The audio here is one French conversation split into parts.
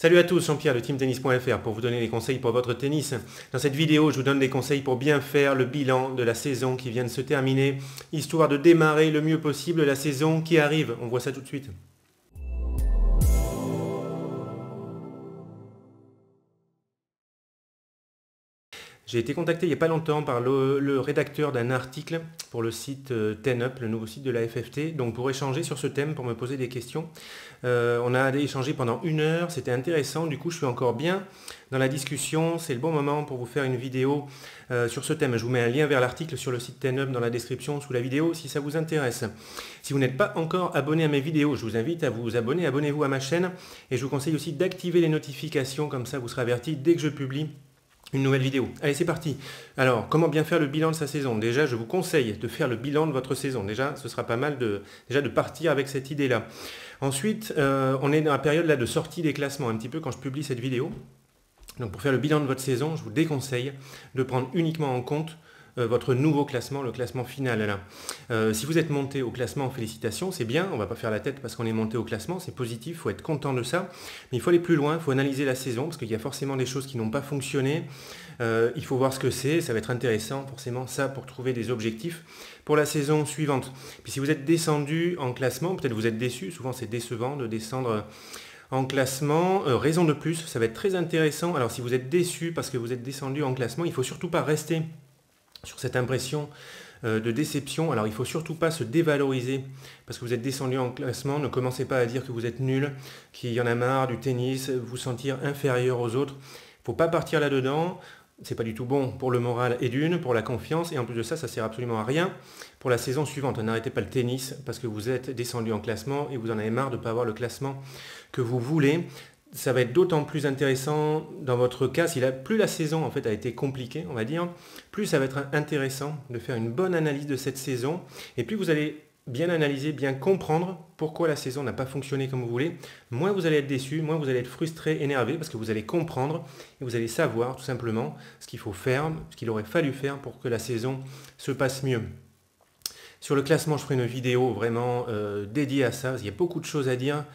Salut à tous, Jean-Pierre de teamtennis.fr pour vous donner des conseils pour votre tennis. Dans cette vidéo, je vous donne des conseils pour bien faire le bilan de la saison qui vient de se terminer, histoire de démarrer le mieux possible la saison qui arrive. On voit ça tout de suite. J'ai été contacté il n'y a pas longtemps par le rédacteur d'un article pour le site TenUp, le nouveau site de la FFT, donc pour échanger sur ce thème, pour me poser des questions. On a échangé pendant 1 heure, c'était intéressant, du coup je suis encore bien dans la discussion, c'est le bon moment pour vous faire une vidéo sur ce thème. Je vous mets un lien vers l'article sur le site TenUp dans la description sous la vidéo si ça vous intéresse. Si vous n'êtes pas encore abonné à mes vidéos, je vous invite à vous abonner, abonnez-vous à ma chaîne et je vous conseille aussi d'activer les notifications, comme ça vous serez averti dès que je publie une nouvelle vidéo. Allez, c'est parti. Alors, comment bien faire le bilan de sa saison? Déjà, je vous conseille de faire le bilan de votre saison. Déjà, ce sera pas mal de partir avec cette idée-là. Ensuite, on est dans la période là de sortie des classements, un petit peu quand je publie cette vidéo. Donc, pour faire le bilan de votre saison, je vous déconseille de prendre uniquement en compte votre nouveau classement, le classement final là. Si vous êtes monté au classement, félicitations, c'est bien, on ne va pas faire la tête parce qu'on est monté au classement, c'est positif, il faut être content de ça, mais il faut aller plus loin, il faut analyser la saison parce qu'il y a forcément des choses qui n'ont pas fonctionné, il faut voir ce que c'est, ça va être intéressant forcément ça pour trouver des objectifs pour la saison suivante. Puis si vous êtes descendu en classement, peut-être vous êtes déçu, souvent c'est décevant de descendre en classement, raison de plus, ça va être très intéressant. Alors si vous êtes déçu parce que vous êtes descendu en classement, il ne faut surtout pas rester sur cette impression de déception. Alors il ne faut surtout pas se dévaloriser parce que vous êtes descendu en classement. Ne commencez pas à dire que vous êtes nul, qu'il y en a marre du tennis, vous sentir inférieur aux autres. Il ne faut pas partir là-dedans. C'est pas du tout bon pour le moral et pour la confiance. Et en plus de ça, ça ne sert absolument à rien pour la saison suivante. N'arrêtez pas le tennis parce que vous êtes descendu en classement et vous en avez marre de ne pas avoir le classement que vous voulez. Ça va être d'autant plus intéressant dans votre cas, plus la saison en fait a été compliquée, on va dire, plus ça va être intéressant de faire une bonne analyse de cette saison, et plus vous allez bien analyser, bien comprendre pourquoi la saison n'a pas fonctionné comme vous voulez, moins vous allez être déçu, moins vous allez être frustré, énervé, parce que vous allez comprendre et vous allez savoir tout simplement ce qu'il faut faire, ce qu'il aurait fallu faire pour que la saison se passe mieux. Sur le classement, je ferai une vidéo vraiment dédiée à ça, il y a beaucoup de choses à dire.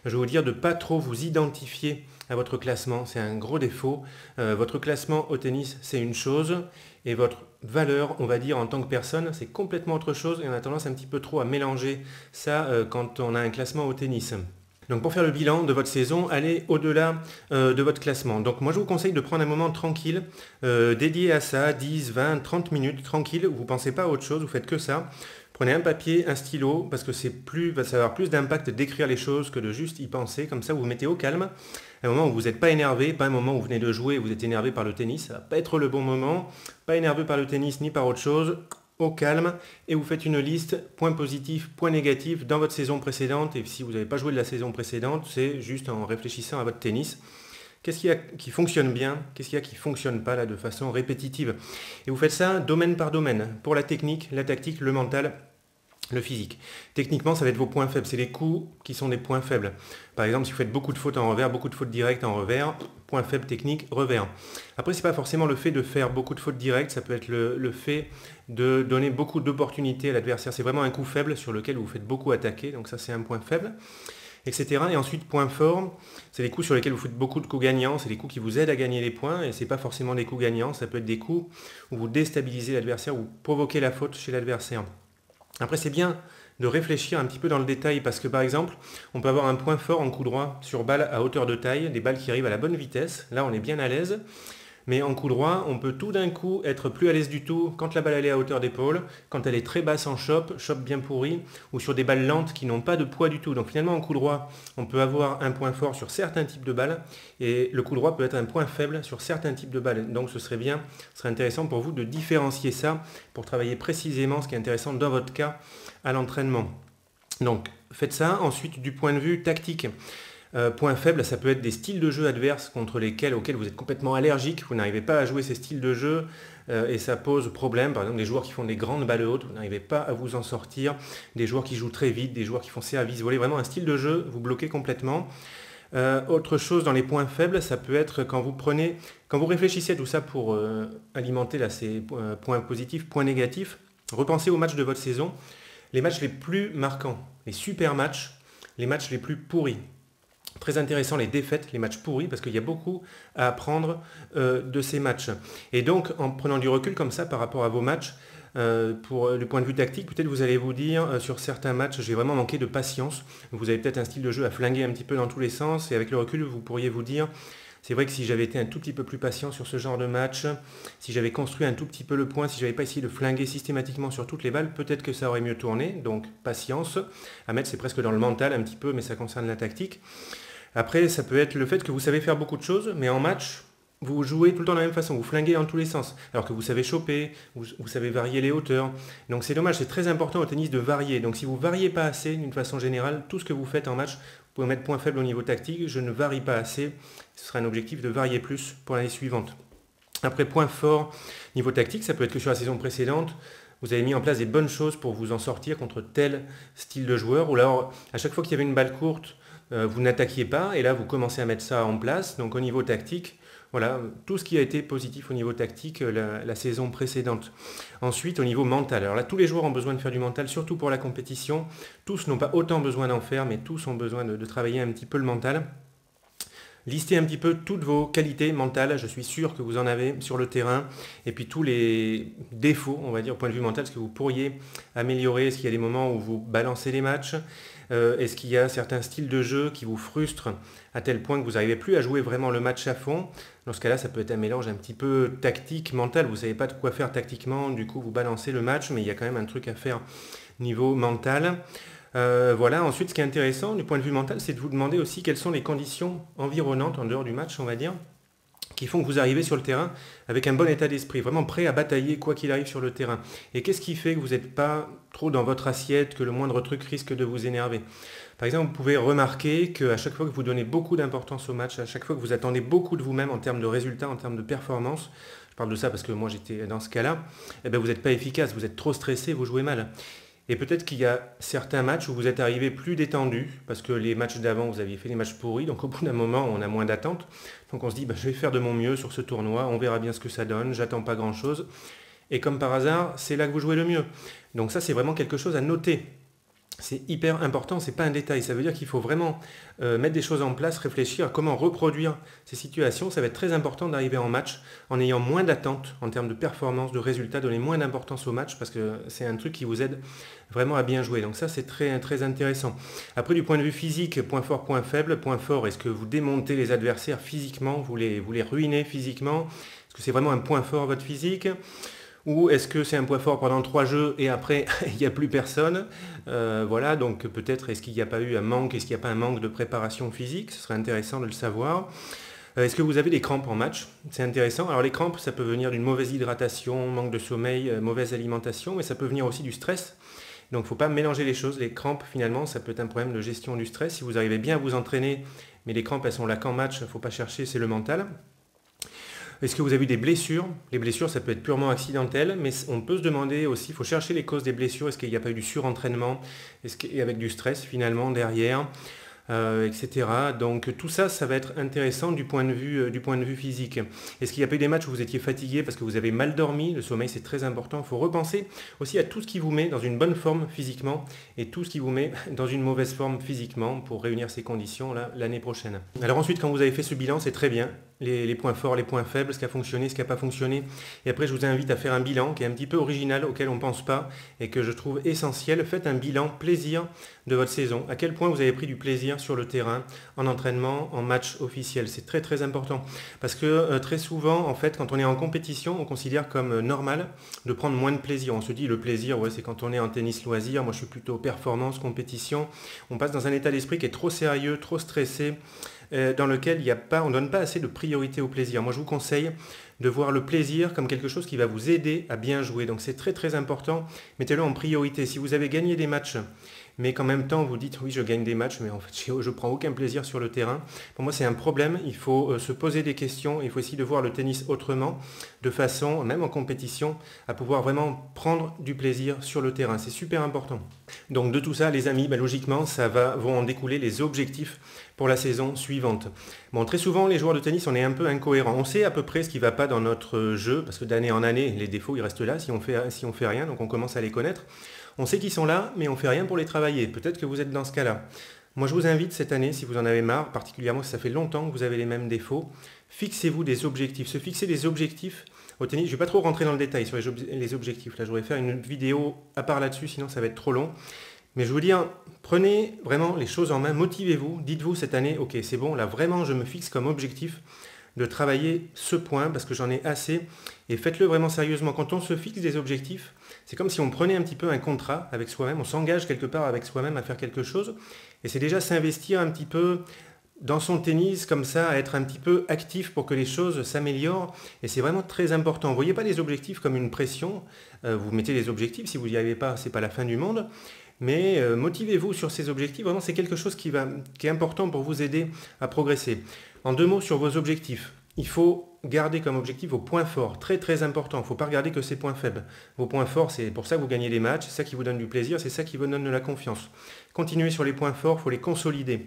Je vais vous dire de ne pas trop vous identifier à votre classement, c'est un gros défaut. Votre classement au tennis, c'est une chose, et votre valeur, on va dire, en tant que personne, c'est complètement autre chose, et on a tendance un petit peu trop à mélanger ça quand on a un classement au tennis. Donc pour faire le bilan de votre saison, allez au-delà de votre classement. Donc moi je vous conseille de prendre un moment tranquille, dédié à ça, 10, 20, 30 minutes, tranquille, où vous ne pensez pas à autre chose, vous faites que ça. Prenez un papier, un stylo, parce que ça va avoir plus d'impact d'écrire les choses que de juste y penser. Comme ça, vous vous mettez au calme. Un moment où vous n'êtes pas énervé, pas un moment où vous venez de jouer et vous êtes énervé par le tennis. Ça ne va pas être le bon moment. Pas énervé par le tennis ni par autre chose. Au calme. Et vous faites une liste, points positifs, points négatifs dans votre saison précédente. Et si vous n'avez pas joué de la saison précédente, c'est juste en réfléchissant à votre tennis. Qu'est-ce qu'il y a qui fonctionne bien? Qu'est-ce qu'il y a qui ne fonctionne pas là de façon répétitive? Et vous faites ça domaine par domaine. Pour la technique, la tactique, le mental, le physique. Techniquement, ça va être vos points faibles. C'est les coups qui sont des points faibles. Par exemple, si vous faites beaucoup de fautes en revers, beaucoup de fautes directes en revers, point faible technique, revers. Après, ce n'est pas forcément le fait de faire beaucoup de fautes directes, ça peut être le fait de donner beaucoup d'opportunités à l'adversaire. C'est vraiment un coup faible sur lequel vous faites beaucoup attaquer. Donc ça, c'est un point faible. Etc. Et ensuite, point fort, c'est les coups sur lesquels vous faites beaucoup de coups gagnants, c'est les coups qui vous aident à gagner les points, et ce n'est pas forcément des coups gagnants, ça peut être des coups où vous déstabilisez l'adversaire, ou provoquez la faute chez l'adversaire. Après, c'est bien de réfléchir un petit peu dans le détail, parce que par exemple, on peut avoir un point fort en coup droit sur balle à hauteur de taille, des balles qui arrivent à la bonne vitesse, là on est bien à l'aise. Mais en coup droit, on peut tout d'un coup être plus à l'aise du tout quand la balle elle est à hauteur d'épaule, quand elle est très basse en chop bien pourri, ou sur des balles lentes qui n'ont pas de poids du tout. Donc finalement en coup droit, on peut avoir un point fort sur certains types de balles, et le coup droit peut être un point faible sur certains types de balles. Donc ce serait intéressant pour vous de différencier ça, pour travailler précisément ce qui est intéressant dans votre cas à l'entraînement. Donc faites ça. Ensuite, du point de vue tactique. Point faible, ça peut être des styles de jeu adverses auxquels vous êtes complètement allergique, vous n'arrivez pas à jouer ces styles de jeu et ça pose problème. Par exemple, des joueurs qui font des grandes balles hautes, vous n'arrivez pas à vous en sortir, des joueurs qui jouent très vite, des joueurs qui font service, volée, vraiment un style de jeu, vous bloquez complètement. Autre chose dans les points faibles, ça peut être quand vous réfléchissez à tout ça pour alimenter là, ces points positifs, points négatifs, repensez aux matchs de votre saison, les matchs les plus marquants, les super matchs, les matchs les plus pourris. Très intéressant les défaites, les matchs pourris, parce qu'il y a beaucoup à apprendre de ces matchs. Et donc, en prenant du recul comme ça par rapport à vos matchs, pour le point de vue tactique, peut-être vous allez vous dire, sur certains matchs, j'ai vraiment manqué de patience. Vous avez peut-être un style de jeu à flinguer un petit peu dans tous les sens, et avec le recul, vous pourriez vous dire, c'est vrai que si j'avais été un tout petit peu plus patient sur ce genre de match, si j'avais construit un tout petit peu le point, si j'avais pas essayé de flinguer systématiquement sur toutes les balles, peut-être que ça aurait mieux tourné. Donc patience. À mettre, c'est presque dans le mental un petit peu, mais ça concerne la tactique. Après, ça peut être le fait que vous savez faire beaucoup de choses, mais en match, vous jouez tout le temps de la même façon, vous flinguez dans tous les sens, alors que vous savez choper, vous savez varier les hauteurs. Donc c'est dommage, c'est très important au tennis de varier. Donc si vous ne variez pas assez d'une façon générale, tout ce que vous faites en match, vous pouvez mettre point faible au niveau tactique, je ne varie pas assez, ce sera un objectif de varier plus pour l'année suivante. Après, point fort, niveau tactique, ça peut être que sur la saison précédente, vous avez mis en place des bonnes choses pour vous en sortir contre tel style de joueur, ou alors à chaque fois qu'il y avait une balle courte, vous n'attaquiez pas, et là vous commencez à mettre ça en place. Donc au niveau tactique, voilà, tout ce qui a été positif au niveau tactique la saison précédente. Ensuite, au niveau mental. Alors là, tous les joueurs ont besoin de faire du mental, surtout pour la compétition. Tous n'ont pas autant besoin d'en faire, mais tous ont besoin de travailler un petit peu le mental. Listez un petit peu toutes vos qualités mentales, je suis sûr que vous en avez sur le terrain, et puis tous les défauts, on va dire, au point de vue mental, ce que vous pourriez améliorer, est-ce qu'il y a des moments où vous balancez les matchs, est-ce qu'il y a certains styles de jeu qui vous frustrent à tel point que vous n'arrivez plus à jouer vraiment le match à fond. Dans ce cas-là, ça peut être un mélange un petit peu tactique, mental, vous ne savez pas de quoi faire tactiquement, du coup vous balancez le match, mais il y a quand même un truc à faire niveau mental. Voilà, ensuite ce qui est intéressant du point de vue mental, c'est de vous demander aussi quelles sont les conditions environnantes en dehors du match, on va dire, qui font que vous arrivez sur le terrain avec un bon état d'esprit, vraiment prêt à batailler quoi qu'il arrive sur le terrain. Et qu'est-ce qui fait que vous n'êtes pas trop dans votre assiette, que le moindre truc risque de vous énerver? Par exemple, vous pouvez remarquer qu'à chaque fois que vous donnez beaucoup d'importance au match, à chaque fois que vous attendez beaucoup de vous-même en termes de résultats, en termes de performance, je parle de ça parce que moi j'étais dans ce cas-là, eh bien, vous n'êtes pas efficace, vous êtes trop stressé, vous jouez mal. Et peut-être qu'il y a certains matchs où vous êtes arrivé plus détendu, parce que les matchs d'avant, vous aviez fait des matchs pourris, donc au bout d'un moment, on a moins d'attente. Donc on se dit, je vais faire de mon mieux sur ce tournoi, on verra bien ce que ça donne, j'attends pas grand-chose. Et comme par hasard, c'est là que vous jouez le mieux. Donc ça, c'est vraiment quelque chose à noter. C'est hyper important, c'est pas un détail. Ça veut dire qu'il faut vraiment mettre des choses en place, réfléchir à comment reproduire ces situations. Ça va être très important d'arriver en match en ayant moins d'attentes en termes de performance, de résultats, donner moins d'importance au match parce que c'est un truc qui vous aide vraiment à bien jouer. Donc ça, c'est très, très intéressant. Après, du point de vue physique, point fort, point faible. Point fort, est-ce que vous démontez les adversaires physiquement, vous les ruinez physiquement? Est-ce que c'est vraiment un point fort votre physique? Ou est-ce que c'est un point fort pendant 3 jeux et après il n'y a plus personne? Voilà, donc peut-être est-ce qu'il n'y a pas eu un manque, est-ce qu'il n'y a pas un manque de préparation physique? Ce serait intéressant de le savoir. Est-ce que vous avez des crampes en match? C'est intéressant. Alors les crampes, ça peut venir d'une mauvaise hydratation, manque de sommeil, mauvaise alimentation, mais ça peut venir aussi du stress. Donc il ne faut pas mélanger les choses. Les crampes, finalement, ça peut être un problème de gestion du stress. Si vous arrivez bien à vous entraîner, mais les crampes, elles sont là qu'en match, il ne faut pas chercher, c'est le mental. Est-ce que vous avez eu des blessures? Les blessures, ça peut être purement accidentel, mais on peut se demander aussi, il faut chercher les causes des blessures. Est-ce qu'il n'y a pas eu du surentraînement? Et avec du stress finalement derrière, etc. Donc tout ça, ça va être intéressant du point de vue physique. Est-ce qu'il n'y a pas eu des matchs où vous étiez fatigué parce que vous avez mal dormi? Le sommeil, c'est très important. Il faut repenser aussi à tout ce qui vous met dans une bonne forme physiquement et tout ce qui vous met dans une mauvaise forme physiquement pour réunir ces conditions l'année prochaine. Alors ensuite, quand vous avez fait ce bilan, c'est très bien. Les points forts, les points faibles, ce qui a fonctionné, ce qui n'a pas fonctionné. Et après, je vous invite à faire un bilan qui est un petit peu original, auquel on ne pense pas et que je trouve essentiel. Faites un bilan plaisir de votre saison. À quel point vous avez pris du plaisir sur le terrain, en entraînement, en match officiel. C'est très très important. Parce que très souvent, en fait, quand on est en compétition, on considère comme normal de prendre moins de plaisir. On se dit le plaisir, ouais, c'est quand on est en tennis loisir. Moi, je suis plutôt performance, compétition. On passe dans un état d'esprit qui est trop sérieux, trop stressé, dans lequel on ne donne pas assez de priorité au plaisir. Moi, je vous conseille de voir le plaisir comme quelque chose qui va vous aider à bien jouer. Donc, c'est très, très important. Mettez-le en priorité. Si vous avez gagné des matchs, mais qu'en même temps, vous dites, oui, je gagne des matchs, mais en fait, je prends aucun plaisir sur le terrain. Pour moi, c'est un problème. Il faut se poser des questions. Il faut essayer de voir le tennis autrement, de façon, même en compétition, à pouvoir vraiment prendre du plaisir sur le terrain. C'est super important. Donc, de tout ça, les amis, logiquement, vont en découler les objectifs pour la saison suivante. Bon, très souvent, les joueurs de tennis, on est un peu incohérents. On sait à peu près ce qui ne va pas dans notre jeu, parce que d'année en année, les défauts, ils restent là si on fait rien, donc on commence à les connaître. On sait qu'ils sont là, mais on ne fait rien pour les travailler. Peut-être que vous êtes dans ce cas-là. Moi, je vous invite cette année, si vous en avez marre, particulièrement si ça fait longtemps que vous avez les mêmes défauts, fixez-vous des objectifs. Se fixer des objectifs au tennis, je ne vais pas trop rentrer dans le détail sur les objectifs. Là, je voudrais faire une vidéo à part là-dessus, sinon ça va être trop long. Mais je veux dire, prenez vraiment les choses en main, motivez-vous, dites-vous cette année, ok, c'est bon, là vraiment, je me fixe comme objectif de travailler ce point parce que j'en ai assez et faites-le vraiment sérieusement. Quand on se fixe des objectifs, c'est comme si on prenait un petit peu un contrat avec soi-même, on s'engage quelque part avec soi-même à faire quelque chose et c'est déjà s'investir un petit peu dans son tennis comme ça, à être un petit peu actif pour que les choses s'améliorent et c'est vraiment très important. Ne voyez pas les objectifs comme une pression, vous mettez les objectifs, si vous n'y arrivez pas, c'est pas la fin du monde. Mais motivez-vous sur ces objectifs, vraiment c'est quelque chose qui est important pour vous aider à progresser. En 2 mots sur vos objectifs, il faut garder comme objectif vos points forts, très très important, il ne faut pas regarder que ces points faibles. Vos points forts, c'est pour ça que vous gagnez les matchs, c'est ça qui vous donne du plaisir, c'est ça qui vous donne de la confiance. Continuez sur les points forts, il faut les consolider.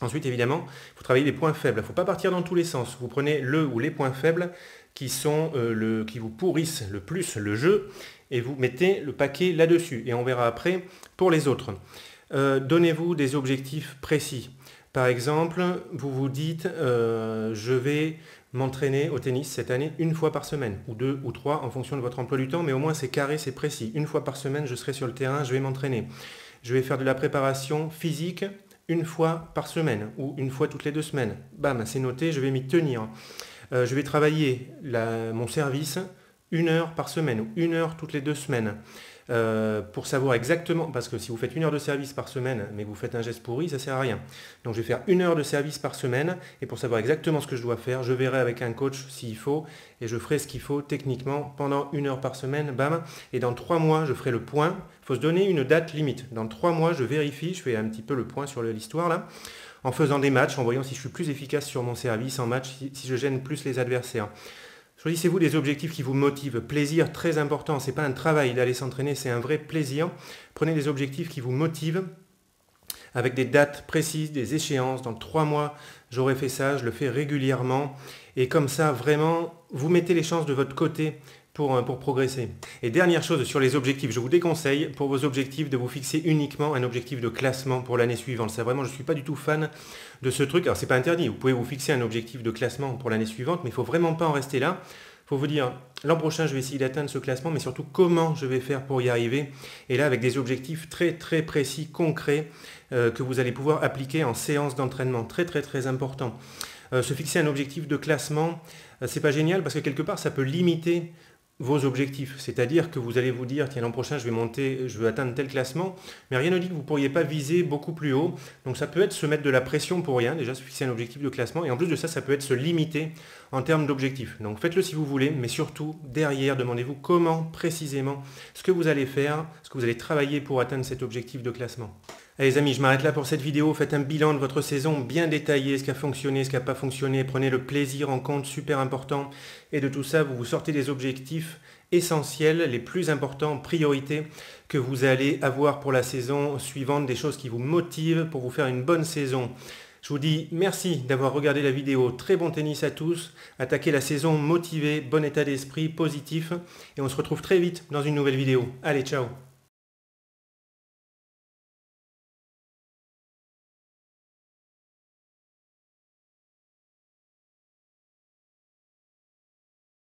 Ensuite, évidemment, il faut travailler les points faibles. Il ne faut pas partir dans tous les sens. Vous prenez le ou les points faibles qui vous pourrissent le plus le jeu et vous mettez le paquet là-dessus. Et on verra après pour les autres. Donnez-vous des objectifs précis. Par exemple, vous vous dites je vais m'entraîner au tennis cette année 1 fois par semaine, ou 2 ou 3 en fonction de votre emploi du temps, mais au moins c'est carré, c'est précis. 1 fois par semaine, je serai sur le terrain, je vais m'entraîner. Je vais faire de la préparation physique 1 fois par semaine ou 1 fois toutes les 2 semaines. Bam, c'est noté, je vais m'y tenir. Je vais travailler mon service 1 heure par semaine ou 1 heure toutes les 2 semaines. Pour savoir exactement, parce que si vous faites 1 heure de service par semaine, mais que vous faites un geste pourri, ça ne sert à rien. Donc je vais faire 1 heure de service par semaine, et pour savoir exactement ce que je dois faire, je verrai avec un coach s'il faut, et je ferai ce qu'il faut techniquement pendant 1 heure par semaine, bam, et dans 3 mois, je ferai le point. Il faut se donner une date limite. Dans 3 mois, je vérifie, je fais un petit peu le point sur l'histoire là, en faisant des matchs, en voyant si je suis plus efficace sur mon service en match, si je gêne plus les adversaires. Choisissez-vous des objectifs qui vous motivent. Plaisir, très important. Ce n'est pas un travail d'aller s'entraîner, c'est un vrai plaisir. Prenez des objectifs qui vous motivent avec des dates précises, des échéances. Dans 3 mois, j'aurai fait ça, je le fais régulièrement. Et comme ça, vraiment, vous mettez les chances de votre côté pour progresser. Et dernière chose sur les objectifs, je vous déconseille pour vos objectifs de vous fixer uniquement un objectif de classement pour l'année suivante. Ça vraiment, je ne suis pas du tout fan de ce truc. Alors c'est pas interdit, vous pouvez vous fixer un objectif de classement pour l'année suivante, mais il ne faut vraiment pas en rester là. Il faut vous dire, l'an prochain je vais essayer d'atteindre ce classement, mais surtout comment je vais faire pour y arriver. Et là avec des objectifs très très précis, concrets, que vous allez pouvoir appliquer en séance d'entraînement. Très très très important. Se fixer un objectif de classement, c'est pas génial parce que quelque part ça peut limiter vos objectifs, c'est-à-dire que vous allez vous dire tiens l'an prochain je vais atteindre tel classement, mais rien ne dit que vous ne pourriez pas viser beaucoup plus haut, donc ça peut être se mettre de la pression pour rien, déjà se fixer un objectif de classement, et en plus de ça, ça peut être se limiter en termes d'objectifs. Donc faites-le si vous voulez, mais surtout derrière, demandez-vous comment précisément ce que vous allez faire, ce que vous allez travailler pour atteindre cet objectif de classement. Allez les amis, je m'arrête là pour cette vidéo. Faites un bilan de votre saison bien détaillé, ce qui a fonctionné, ce qui n'a pas fonctionné. Prenez le plaisir en compte, super important. Et de tout ça, vous vous sortez des objectifs essentiels, les plus importants, priorités que vous allez avoir pour la saison suivante, des choses qui vous motivent pour vous faire une bonne saison. Je vous dis merci d'avoir regardé la vidéo. Très bon tennis à tous. Attaquez la saison motivé, bon état d'esprit, positif. Et on se retrouve très vite dans une nouvelle vidéo. Allez, ciao!